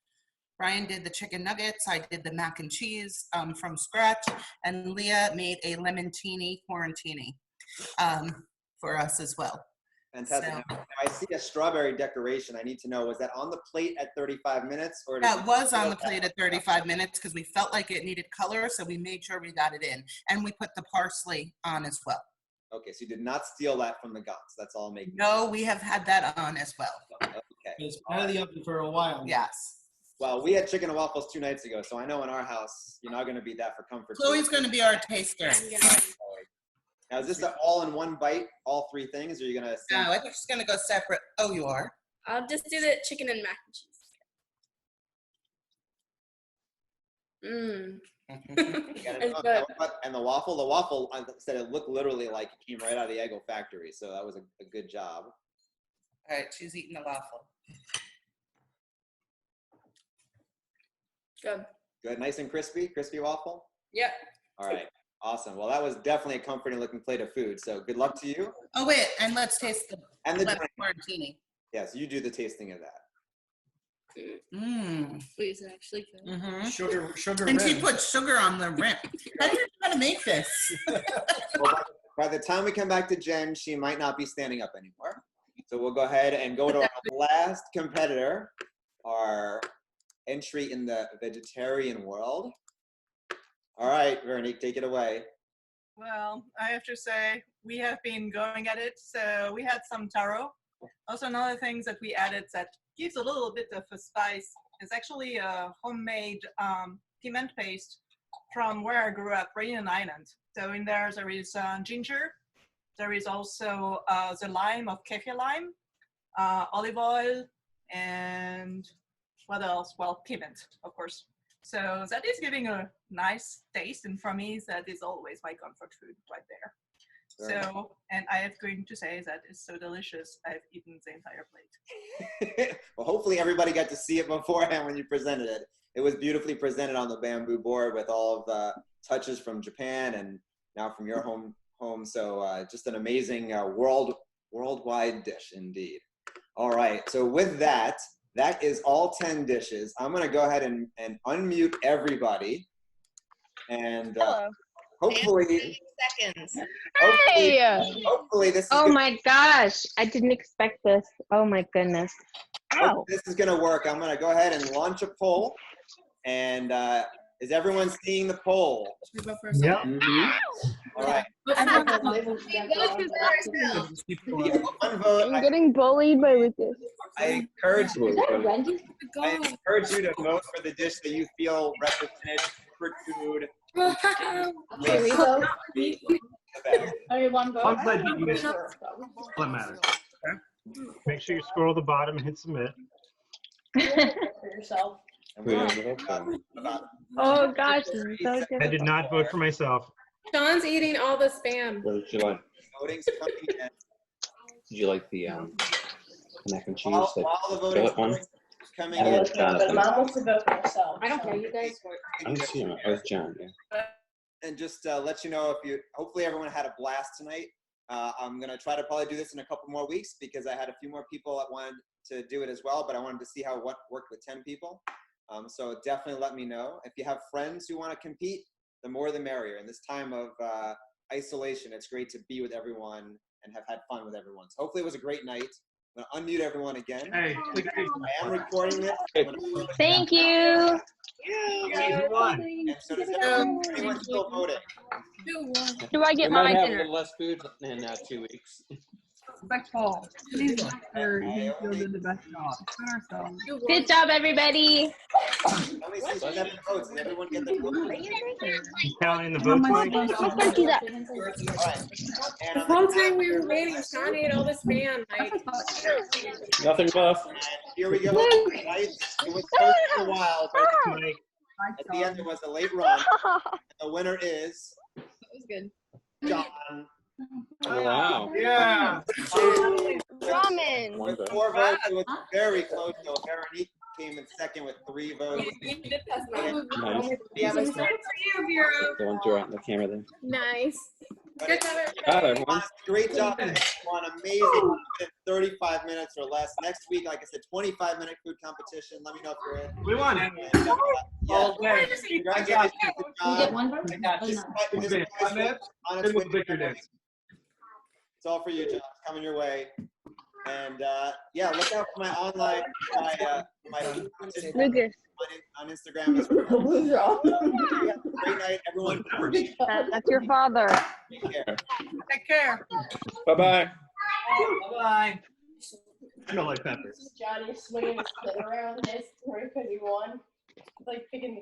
Brian did the chicken nuggets. I did the mac and cheese from scratch, and Leah made a lemon-tini quarantini. for us as well. Fantastic. So, Now, I see a strawberry decoration. I need to know, was that on the plate at 35 minutes? Or that was on the plate at 35 minutes because we felt like it needed color, so we made sure we got it in. And we put the parsley on as well. Okay, so you did not steal that from the guns. That's all making No, we have had that on as well. Okay. It's been out of the oven for a while. Yes. Well, we had chicken and waffles 2 nights ago, so I know in our house, you're not going to beat that for comfort. Chloe's going to be our taster. Now, is this an all-in-one bite, all 3 things, or are you going to? No, I think she's going to go separate. Oh, you are? I'll just do the chicken and mac and cheese. It's good. And the waffle, I said it looked literally like it came right out of the Eggo factory, so that was a good job. All right, she's eating the waffle. Good. Good, nice and crispy waffle? Yep. All right, awesome. Well, that was definitely a comforting looking plate of food, so good luck to you. Oh, wait, and let's taste the lemon martini. Yes, you do the tasting of that. Mmm. Please, actually good. Mm-hmm. Sugar. And rim. she put sugar on the rim. How do you try to make this? Well, by the time we come back to Jen, she might not be standing up anymore. So we'll go ahead and go to our last competitor, our entry in the vegetarian world. All right, Veronique, take it away. Well, I have to say, we have been going at it. So we had some taro. Also, another thing that we added that gives a little bit of a spice is actually a homemade piment paste from where I grew up, Reunion Island. So in there is ginger. There is also the lime of kefir lime, olive oil, and what else? Well, piment, of course. So that is giving a nice taste, and for me, that is always my comfort food right there. So, and I am going to say that it's so delicious, I've eaten the entire plate. Well, hopefully everybody got to see it beforehand when you presented it. It was beautifully presented on the bamboo board with all of the touches from Japan and now from your home. So just an amazing worldwide dish indeed. All right, so with that is all 10 dishes. I'm gonna go ahead and unmute everybody. And hopefully, seconds. Hopefully this is Oh my gosh, I didn't expect this. Oh my goodness. Ow. this is gonna work. I'm gonna go ahead and launch a poll. And is everyone seeing the poll? Yep. All right. One vote. I'm getting bullied by Lucas. I encourage you to vote for the dish that you feel represented for food. One plate you missed. What matters? Okay. Make sure you scroll the bottom and hit submit. For yourself. Oh gosh, this is so difficult. I did not vote for myself. Sean's eating all the spam. What did you like? Voting's coming in. Did you like the mac and cheese? While That the voting's skillet one? coming I in. was Jonathan. Mom wants to vote for herself. I don't care. You guys vote. I don't see him. I was John. Yeah. And just let you know, hopefully everyone had a blast tonight. I'm gonna try to probably do this in a couple more weeks because I had a few more people that wanted to do it as well, but I wanted to see how it worked with 10 people. So definitely let me know. If you have friends who want to compete, the more the merrier. In this time of isolation, it's great to be with everyone and have had fun with everyone. So hopefully it was a great night. I'm going to unmute everyone again. Hey, I am recording this. Thank you. And so does anyone still voting? Do I get We might my have a dinner? little less food in 2 weeks. Respectful. Please make sure you did the best job. Good job, everybody. Let me see 7 votes. Did everyone get the vote? Counting the votes, Mike? I can't do that. The whole time we were waiting, Sean ate all the spam. Like, Nothing left. Here we go. Tonight, it was close for a while, but at the end it was a late run. The winner is That was good. John. Oh, wow. Yeah. Ramen. With 4 votes, it was very close. So Veronique came in second with 3 votes. You did pass my Nice. yeah, but good for you, Vero. The one you're on the camera there. Nice. Good job, Got everybody. everyone. Great job. One amazing 35 minutes or less. Next week, like I said, 25-minute food competition. Let me know if you're in. We won. All day. Congratulations to You John. get one vote? Despite Victor did. on its way to Victor did. It's all for you, John. It's coming your way. And yeah, look out for my online, my Lucas. on Instagram as well. Yeah, great night, everyone. That's your father. Take care. Take care. Bye-bye. Bye-bye. I don't like peppers. Johnny swinging his foot around his because he won. It's like picking